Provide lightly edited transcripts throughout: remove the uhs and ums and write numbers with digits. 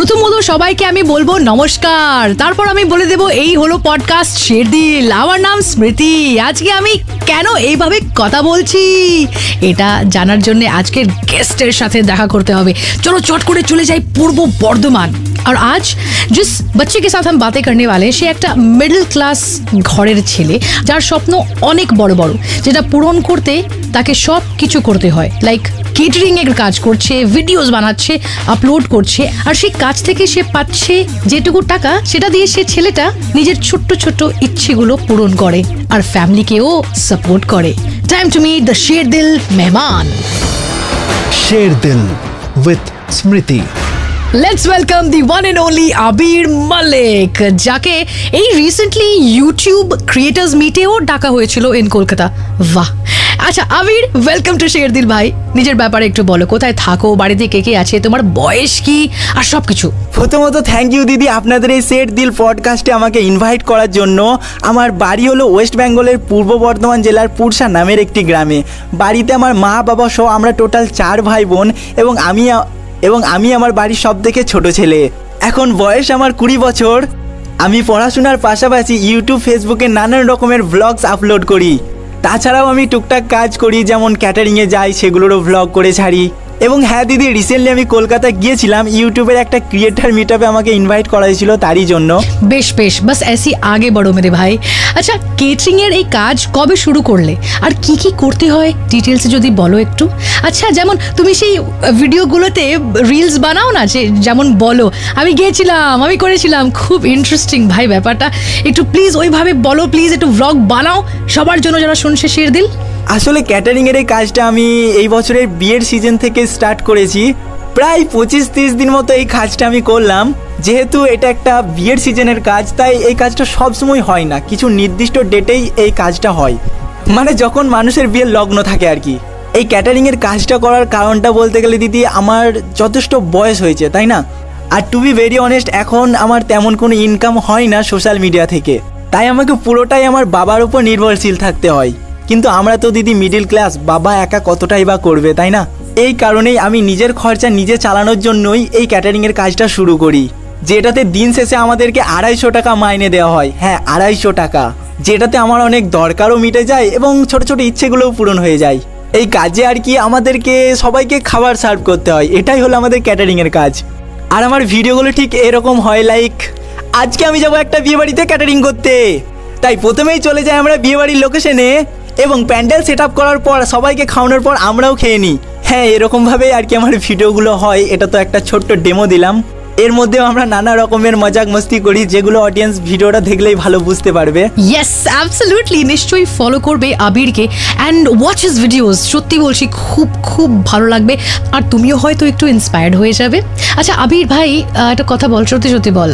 প্রথমত সবাইকে আমি বলবো নমস্কার, তারপর আমি বলে দেব এই হলো পডকাস্ট শেরদিল। আমার নাম স্মৃতি। আজকে আমি কেন এইভাবে কথা বলছি এটা জানার জন্য আজকের গেস্টের সাথে দেখা করতে হবে। চলো চট করে চলে যাই পূর্ব বর্ধমান। আর আজ जिस बच्चे के साथ हम बातें करने वाले हैं সে একটা মিডল ক্লাস ঘরের ছেলে, যার স্বপ্ন অনেক বড় বড়, যেটা পূরণ করতে তাকে সব কিছু করতে হয়। লাইক কেটারিং এর কাজ করছে, ভিডিওস বানাচ্ছে, আপলোড করছে, আর সেই কাজ থেকে সে পাচ্ছে যেটুকু টাকা, সেটা দিয়ে সে ছেলেটা নিজের ছোট্ট ছোট্ট ইচ্ছেগুলো পূরণ করে আর ফ্যামিলিকেও সাপোর্ট করে। Time to meet the Sherdil মেহমান। শেরদিল উইথ স্মৃতি। Let's welcome the one and only আবির মালিক, যাকে এই রিসেন্টলি ইউটিউব ক্রিয়েটার্স মিটেও ডাকা হয়েছিল ইন কলকাতা। বাহ! আচ্ছা আবির, ওয়েলকাম টু শেরদিল ভাই। নিজের ব্যাপারে একটু বলো, কোথায় থাকো, বাড়িতে কে কে আছে, তোমার বয়স কি, আর সব কিছু। প্রথমত থ্যাংক ইউ দিদি আপনাদের এই শেরদিল পডকাস্টে আমাকে ইনভাইট করার জন্য। আমার বাড়ি হলো ওয়েস্ট বেঙ্গলের পূর্ব বর্ধমান জেলার পুরসা নামের একটি গ্রামে। বাড়িতে আমার মা বাবা সহ আমরা টোটাল 4 ভাই বোন, এবং আমি আমার বাড়ির সব থেকে ছোট ছেলে। এখন বয়স আমার 20 বছর। আমি পড়াশোনার পাশাপাশি ইউটিউব ফেসবুকে নানান রকমের ভ্লগস আপলোড করি। তাছাড়াও আমি টুকটাক কাজ করি, যেমন ক্যাটারিংয়ে যাই, সেগুলোরও ভ্লগ করে ছাড়ি। এবং হ্যাঁ দিদি, রিসেন্টলি আমি কলকাতা গিয়েছিলাম, ইউটিউবের একটা ক্রিয়েটার মিটআপে আমাকে ইনভাইট করা হয়েছিল তারই জন্য। বেশ বেশ, বাস এসি আগে বড়ো মেরে ভাই। আচ্ছা, কেটারিং এর এই কাজ কবে শুরু করলে, আর কি কি করতে হয় ডিটেলসে যদি বলো একটু। আচ্ছা, যেমন তুমি সেই ভিডিওগুলোতে রিলস বানাও না, যে যেমন বলো আমি গিয়েছিলাম, আমি করেছিলাম, খুব ইন্টারেস্টিং ভাই ব্যাপারটা। একটু প্লিজ ওইভাবে বলো, প্লিজ একটু ভ্লগ বানাও সবার জন্য যারা শুনছে শেরদিল। আসলে ক্যাটারিংয়ের এই কাজটা আমি এই বছরের বিয়ের সিজন থেকে স্টার্ট করেছি। প্রায় 25-30 দিন মতো এই কাজটা আমি করলাম। যেহেতু এটা একটা বিয়ের সিজনের কাজ, তাই এই কাজটা সবসময় হয় না, কিছু নির্দিষ্ট ডেটেই এই কাজটা হয়, মানে যখন মানুষের বিয়ের লগ্ন থাকে আর কি। এই ক্যাটারিংয়ের কাজটা করার কারণটা বলতে গেলে দিদি, আমার যথেষ্ট বয়স হয়েছে, তাই না? আর টু বি ভেরি অনেস্ট, এখন আমার তেমন কোনো ইনকাম হয় না সোশ্যাল মিডিয়া থেকে, তাই আমাকে পুরোটাই আমার বাবার উপর নির্ভরশীল থাকতে হয়। কিন্তু আমরা তো দিদি মিডিল ক্লাস, বাবা একা কতটাই বা করবে, তাই না? এই কারণেই আমি নিজের খরচা নিজে চালানোর জন্যই এই ক্যাটারিংয়ের কাজটা শুরু করি, যেটাতে দিন শেষে আমাদেরকে 250 টাকা মাইনে দেওয়া হয়। হ্যাঁ, 250 টাকা, যেটাতে আমার অনেক দরকারও মিটে যায় এবং ছোট ছোট ইচ্ছেগুলোও পূরণ হয়ে যায়। এই কাজে আর কি আমাদেরকে সবাইকে খাবার সার্ভ করতে হয়, এটাই হলো আমাদের ক্যাটারিংয়ের কাজ। আর আমার ভিডিওগুলো ঠিক এরকম হয়, লাইক আজকে আমি যাবো একটা বিয়েবাড়িতে ক্যাটারিং করতে, তাই প্রথমেই চলে যাই আমরা বিয়েবাড়ির লোকেশনে, এবং প্যান্ডেল সেট আপ করার পর সবাইকে খাওয়ানোর পর আমরাও খেয়ে নিই। হ্যাঁ, এরকমভাবেই আর কি আমার ভিডিওগুলো হয়। এটা তো একটা ছোট্ট ডেমো দিলাম, এর মধ্যেও আমরা নানা রকমের মজাক মস্তি করি, যেগুলো অডিয়েন্স ভিডিওটা দেখলেই ভালো বুঝতে পারবে। ইয়েস, অ্যাবসলিউটলি, নিশ্চয়ই ফলো করবে আবিরকে অ্যান্ড ওয়াচ হিজ ভিডিওস। সত্যি বলছি, খুব খুব ভালো লাগবে, আর তুমিও হয়তো একটু ইন্সপায়ার্ড হয়ে যাবে। আচ্ছা আবির ভাই, একটা কথা বল, সত্যি সত্যি বল,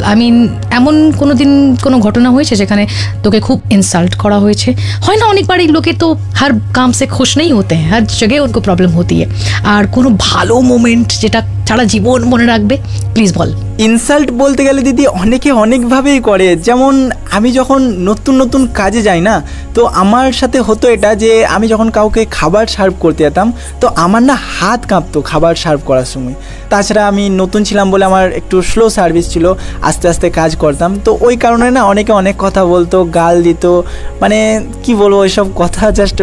এমন কোনো দিন কোনো ঘটনা হয়েছে যেখানে তোকে খুব ইনসাল্ট করা হয়েছে? হয় না, অনেকবার এই লোকে তো হর কাম সে খুশ নেই হতে হ্যাঁ, হর জায়গায় উनको প্রবলেম হতি है। আর কোনো ভালো মোমেন্ট যেটা সারা জীবন মনে রাখবে, প্লিজ বল। ইনসাল্ট বলতে গেলে দিদি অনেকে অনেকভাবেই করে। যেমন আমি যখন নতুন নতুন কাজে যাই না, তো আমার সাথে হতো এটা যে আমি যখন কাউকে খাবার সার্ভ করতে যেতাম, তো আমার না হাত কাঁপতো খাবার সার্ভ করার সময়। তাছাড়া আমি নতুন ছিলাম বলে আমার একটু স্লো সার্ভিস ছিল, আস্তে আস্তে কাজ করতাম, তো ওই কারণে না অনেকে অনেক কথা বলতো, গাল দিত, মানে কি বলবো, ওইসব কথা জাস্ট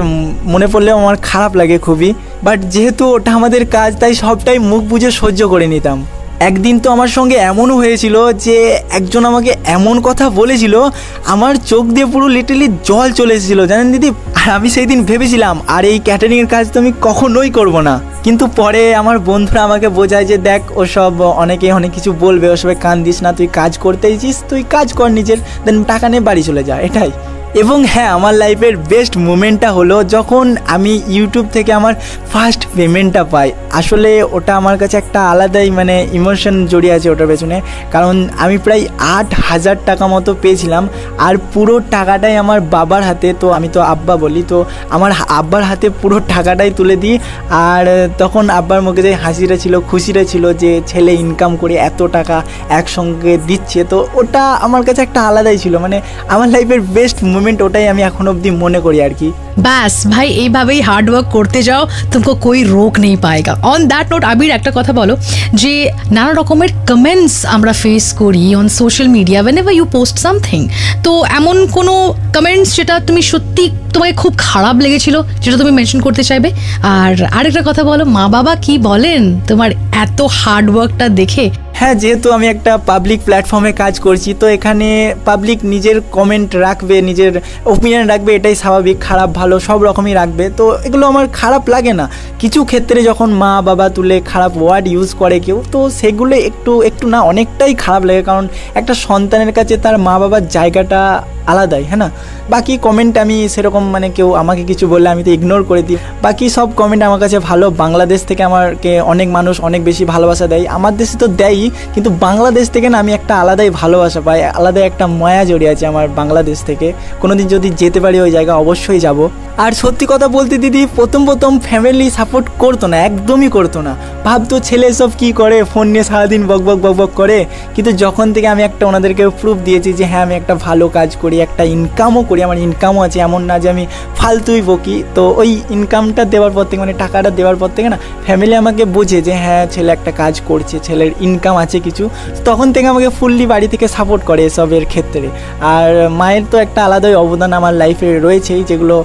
মনে পড়লেও আমার খারাপ লাগে খুবই। বাট যেহেতু ওটা আমাদের কাজ, তাই সবটাই মুখ বুঝে সহ্য করে নিতাম। একদিন তো আমার সঙ্গে এমনও হয়েছিল যে একজন আমাকে এমন কথা বলেছিল, আমার চোখ দিয়ে পুরো লিটারলি জল চলে এসেছিল, জানেন দিদি। আর আমি সেই দিন ভেবেছিলাম আর এই ক্যাটারিংয়ের কাজ তো আমি কখনোই করব না, কিন্তু পরে আমার বন্ধুরা আমাকে বোঝায় যে দেখ, ওসব অনেকে অনেক কিছু বলবে, ওসবে কান দিস না, তুই কাজ করতে এসেছিস, তুই কাজ কর নিজের, দেন টাকা নিয়ে বাড়ি চলে যা, এটাই। এবং হ্যাঁ, আমার লাইফের বেস্ট মোমেন্টটা হলো যখন আমি ইউটিউব থেকে আমার ফার্স্ট পেমেন্টটা পাই। আসলে ওটা আমার কাছে একটা আলাদাই মানে ইমোশন জড়িয়ে আছে ওটার পেছনে, কারণ আমি প্রায় 8,000 টাকা মতো পেয়েছিলাম, আর পুরো টাকাটাই আমার বাবার হাতে, তো আমি তো আব্বা বলি, তো আমার আব্বার হাতে পুরো টাকাটাই তুলে দিই। আর তখন আব্বার মুখে যে হাসিটা ছিল, খুশিটা ছিল যে ছেলে ইনকাম করে এত টাকা একসঙ্গে দিচ্ছে, তো ওটা আমার কাছে একটা আলাদাই ছিল, মানে আমার লাইফের বেস্ট মোমেন্ট, ওটাই আমি এখন অবধি মনে করি আর কি। ব্যাস ভাই, এইভাবেই হার্ড ওয়ার্ক করতে যাও, তুমকো কোই রোক নেই পায়েগা। অন দ্যাট নোট আবির, একটা কথা বলো যে নানা রকমের কমেন্টস আমরা ফেস করি on social media whenever you post something, তো এমন কোনো কমেন্টস যেটা তুমি সত্যি তোমাকে খুব খারাপ লেগেছিল যেটা তুমি মেনশন করতে চাইবে? আর আরেকটা কথা বলো, মা বাবা কি বলেন তোমার এত হার্ড ওয়ার্কটা দেখে? হ্যাঁ, যেহেতু আমি একটা পাবলিক প্ল্যাটফর্মে কাজ করছি, তো এখানে পাবলিক নিজের কমেন্ট রাখবে, নিজের ওপিনিয়ন রাখবে, এটাই স্বাভাবিক। খারাপ ভালো সব রকমই রাখবে, তো এগুলো আমার খারাপ লাগে না। কিছু ক্ষেত্রে যখন মা বাবা তুলে খারাপ ওয়ার্ড ইউজ করে কেউ, তো সেগুলো একটু না অনেকটাই খারাপ লাগে, কারণ একটা সন্তানের কাছে তার মা বাবার জায়গাটা আলাদাই, হ্যাঁ না। বাকি কমেন্ট আমি সেরকম মানে কেউ আমাকে কিছু বললে আমি তো ইগনোর করে দিই। বাকি সব কমেন্ট আমার কাছে ভালো। বাংলাদেশ থেকে আমাকে অনেক মানুষ অনেক বেশি ভালোবাসা দেয়, আমার দেশে তো দেয়ই, কিন্তু বাংলাদেশ থেকে না আমি একটা আলাদাই ভালোবাসা পাই, আলাদাই একটা মায়া জড়িয়ে আছে আমার বাংলাদেশ থেকে। কোনোদিন যদি যেতে পারি ওই জায়গা অবশ্যই যাব। আর সত্যি কথা বলতে দিদি, প্রথম ফ্যামিলি সাপোর্ট করতো না, একদমই করতো না। ভাবতো ছেলে সব কি করে, ফোন নিয়ে সারাদিন বক করে। কিন্তু যখন থেকে আমি একটা ওনাদেরকে প্রুফ দিয়েছি যে হ্যাঁ আমি একটা ভালো কাজ করি, একটা ইনকামও করি, আমার ইনকামও আছে, এমন না যে আমি ফালতুই বকি, তো ওই ইনকামটা দেওয়ার পর থেকে মানে টাকাটা দেওয়ার পর থেকে না ফ্যামিলি আমাকে বোঝে যে হ্যাঁ ছেলে একটা কাজ করছে, ছেলের ইনকাম আছে কিছু, তখন থেকে আমাকে ফুললি বাড়ি থেকে সাপোর্ট করে এসবের ক্ষেত্রে। আর মায়ের তো একটা আলাদাই অবদান আমার লাইফে রয়েছেই, যেগুলো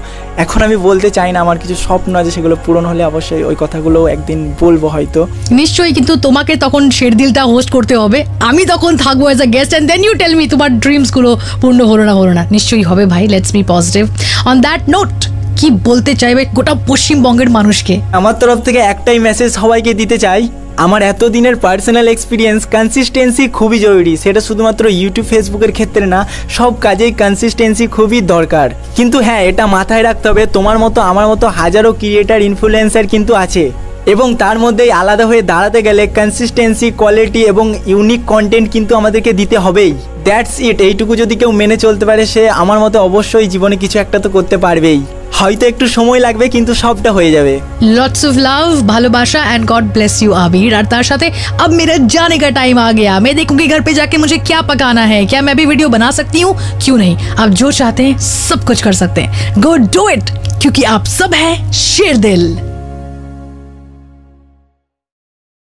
এখন আমি বলতে চাই না। আমার কিছু স্বপ্ন আছে, সেগুলো পূরণ হলে অবশ্যই ওই কথাগুলো একদিন বলবো হয়তো। নিশ্চয়ই, কিন্তু তোমাকে তখন শেরদিলটা হোস্ট করতে হবে, আমি তখন থাকবো as a guest, and then you tell me তোমার ড্রিমসগুলো পূর্ণ হলো না। নিশ্চয়ই হবে ভাই, let's be positive. On that note কি বলতে চাইবে গোটা পশ্চিমবঙ্গের মানুষকে? আমার তরফ থেকে একটাই মেসেজ সবাইকে দিতে চাই, আমার এতদিনের পার্সোনাল এক্সপিরিয়েন্স, কনসিস্টেন্সি খুবই জরুরি। সেটা শুধুমাত্র ইউটিউব ফেসবুকের ক্ষেত্রে না, সব কাজেই কনসিস্টেন্সি খুবই দরকার। কিন্তু হ্যাঁ, এটা মাথায় রাখতে হবে, তোমার মতো আমার মতো হাজারো ক্রিয়েটার ইনফ্লুয়েন্সার কিন্তু আছে, এবং তার মধ্যেই আলাদা হয়ে দাঁড়াতে গেলে কনসিস্টেন্সি, কোয়ালিটি এবং ইউনিক কন্টেন্ট কিন্তু আমাদেরকে দিতে হবেই। That's it. এইটুকু যদি কেউ মেনে চলতে পারে, সে আমার মতো অবশ্যই জীবনে কিছু একটা তো করতে পারবেই। হয়তো একটু সময় লাগবে, কিন্তু সবটা হয়ে যাবে। लॉट्स ऑफ लव, ভালোবাসা, एंड गॉड ब्लेस यू आबिर। और तार साथे अब मेरा जाने का टाइम आ गया। मैं देखूंगी घर पे जाके मुझे क्या पकाना है, क्या मैं भी वीडियो बना सकती हूँ? क्यों नहीं, आप जो चाहते हैं सब कुछ कर सकते हैं। गो डू इट, क्योंकि आप सब हैं शेर दिल।